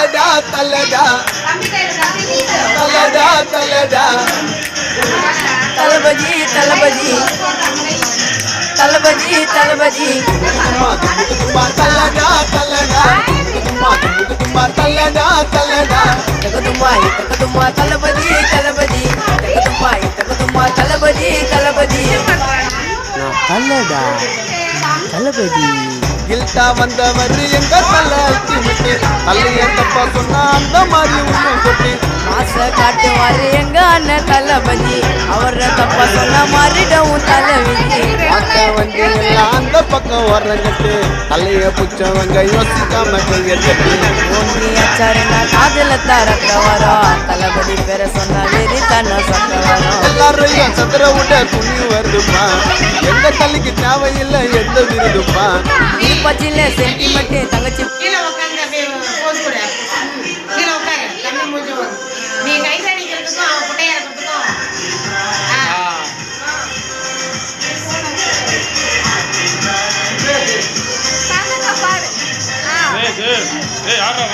தலடா தலடா தலடா தலடா தளபதி தளபதி தளபதி தளபதி தலடா தலடா தலடா தலடா தகதுமாய் தகதுமா தளபதி தளபதி தகதுமாய் தகதுமா தளபதி தளபதி தலடா தளபதி கில்ட்டா வந்தவர் எங்க தலை அல்டிமேட்டு தலைய தப்பா சொன்னா அந்த மாதிரி உண்மை கொட்டி மாச காட்டுவாரு எங்க அண்ணன் தளபதி அவர தப்பா சொன்ன மாறிடவும் தலைவிதி பார்க்க வண்டி எல்லாம் அந்த பக்கம் வர்றங்கட்டு தலைய புச்சவங்க யோசிக்காம கையெட்டு ஒன்னி அச்சாருன்னா காதல தரக்க வரும் தளபதி பேர சொன்னா வெறி தன்ன சொக்க வரும் எல்லாரும் சதுர விட துணி வருதுப்பா எந்த தலைக்கு தேவையில்லை எந்த விருதுப்பா பச்சில சென்டிமெண்ட் தங்கச்சி கீழே உட்காந்து அப்படியே போஸ் கொடு. கீழே உட்காரு தம்பி முடிஞ்சு வரும். நீ கை தடிக்கிறதுக்கும் அவன் குட்டையா இருக்கிறதுக்கும் பாரு. ஏய் யாரா